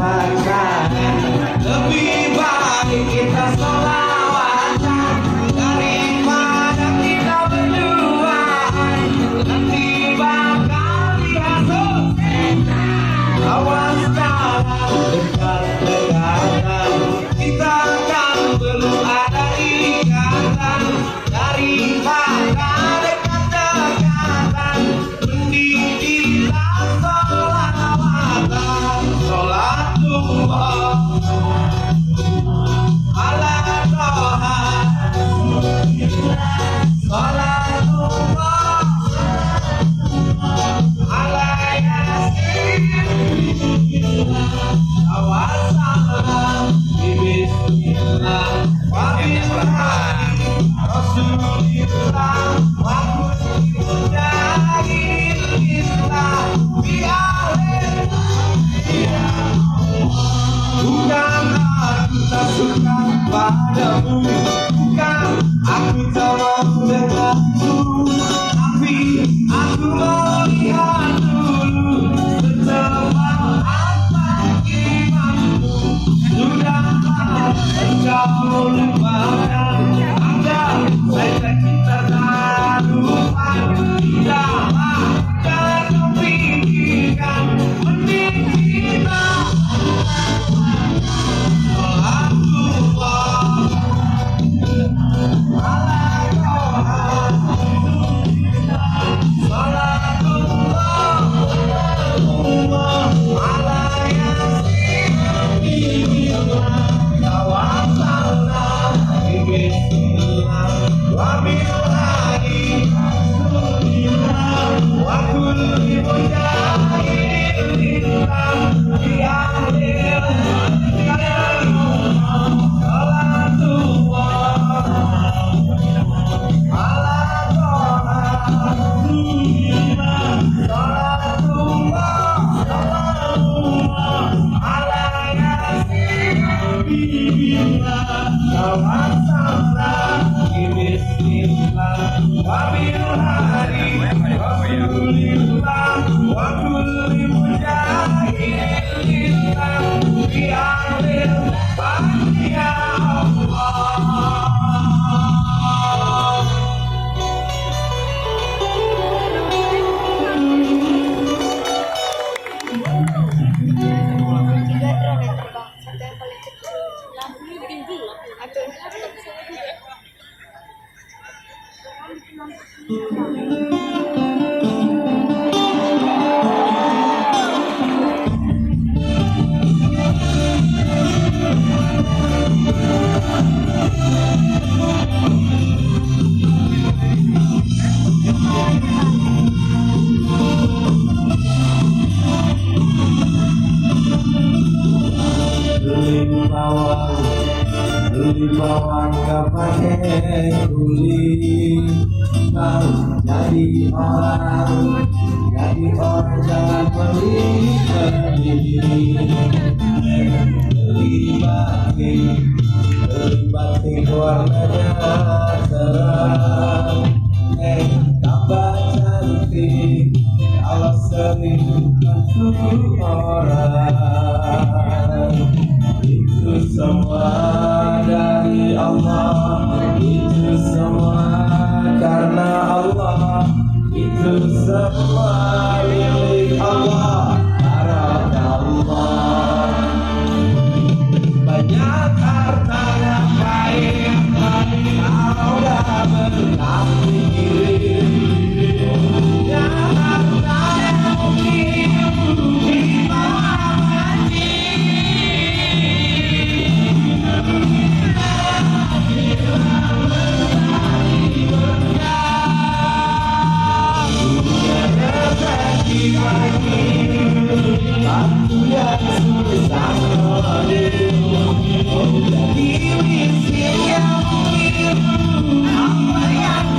lupakan. Lebih baik kita sholawatan daripada kita berduaan. Nanti bakal dihasut setan. Awas jangan dekat-dekatan, kita kan belum ada ikatan. Daripada dekat-dekatan, mending kita sholawatan. Sholatullah ala Toha, sholatullah ala Yasin, awassalam bismillah wa bilhadi rasulillah wa kulli mujahidin islam bi ahlil. Bukan aku tak suka padamu, bukan aku tak mau denganmu, tapi aku melihat dulu setebal apa imanmu. Sudahlah engkau lupakan, agar saja kita tak lupa. Tidaklah jangan pikirkan, mending kita beli bawang gak pakai kuli. Kau jadi orang jangan beli batik warnanya cerah. Tambah cantik kalau sering mensuruh orang. Itu semua dari Allah, itu semua karena Allah, itu semua milik Allah, barakallah. Banyak harta yang baik kalau dah berlaku diri. Banyak harta yang mungkin di bawah hati. Aku yang susah jadi miskin yang biru, apa yang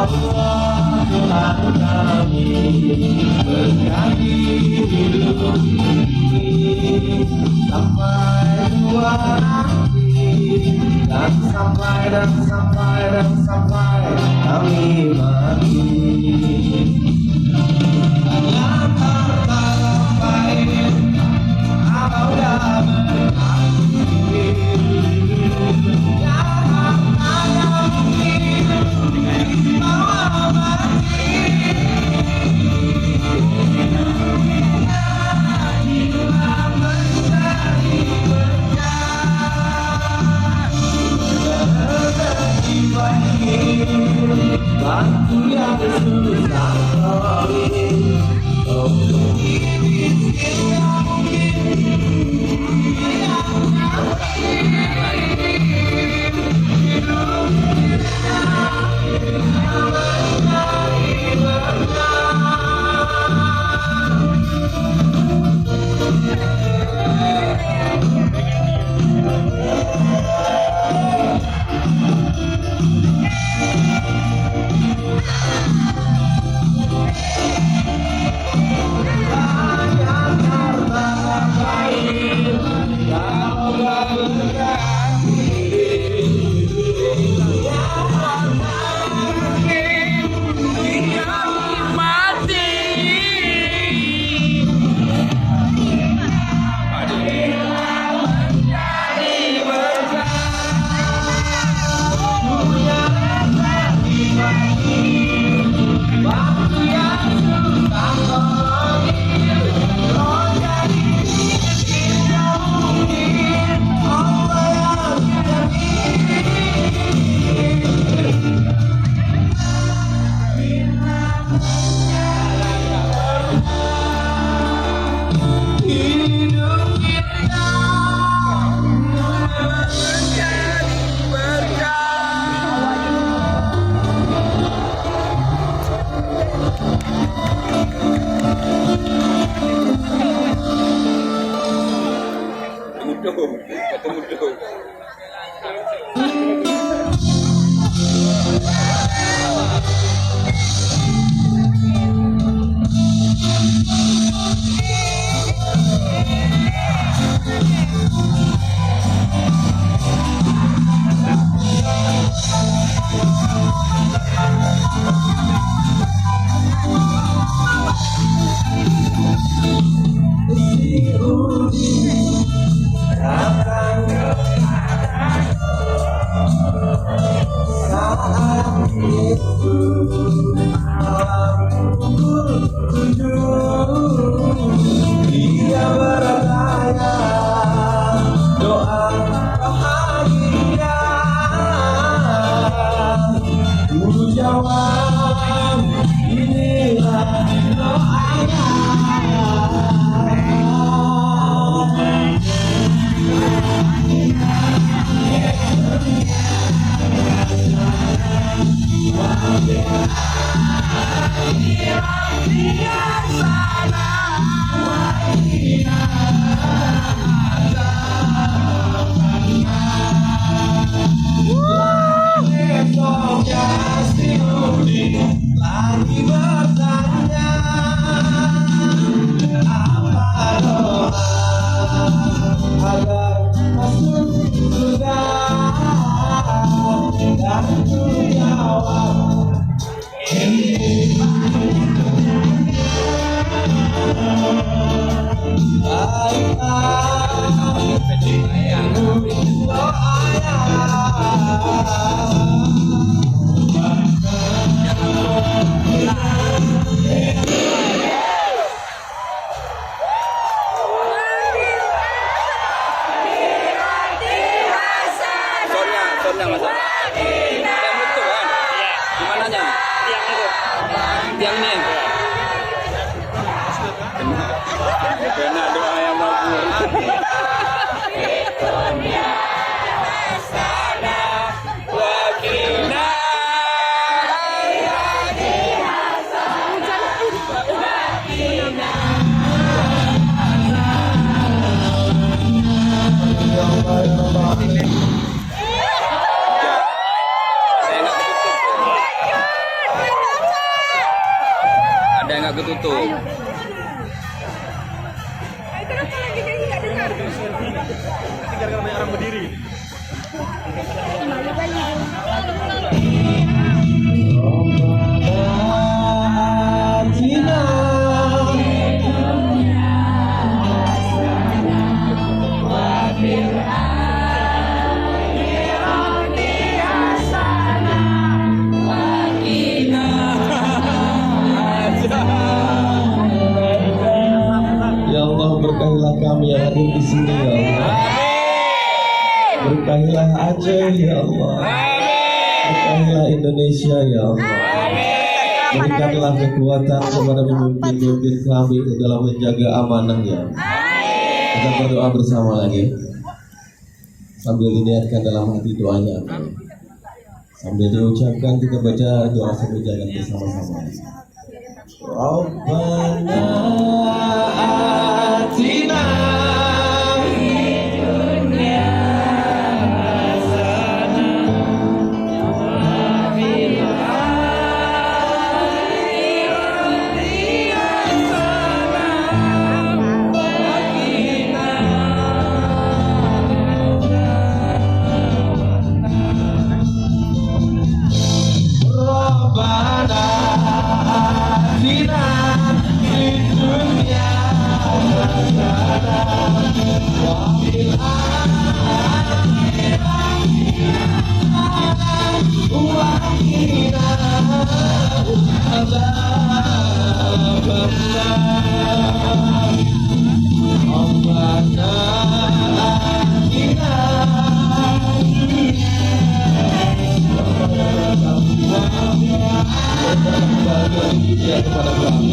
Allah Tuhan kami berkati hidup ini sampai tua nanti dan sampai kami mati. Yang terbaik apa udah berarti yang hanya mungkin bawa mati. Inilah mencari berkah bagi bantu yang susah kali. Dia bertanya doa bahagia, ku jawab inilah doanya. Lagi bertanya apa doa agar masuk surga, dan ku jawab Sonnya mas. Yang itu kan? Di mananya? Tiang itu. Tiangnya. Kena doa yang bagus. Kenapa lagi nyanyi nggak dengar? Gara-gara banyak orang berdiri. Malu kali. Atina Ya Allah, berkahilah kami yang hadir di sini ya Allah. Berkahilah Aceh ya Allah. Berkahilah Indonesia ya Allah. Berikanlah kekuatan kepada pemimpin-pemimpin kami dalam menjaga amanah ya Allah. Kita berdoa bersama lagi sambil diniatkan dalam hati doanya. Sambil diucapkan kita baca doa sambil jalan bersama-sama. Rabbana atina Rabbana atina fid dunya hasanah wa fil akhirati hasanah wa qina adzabannar. Rabbana atina kepada kami.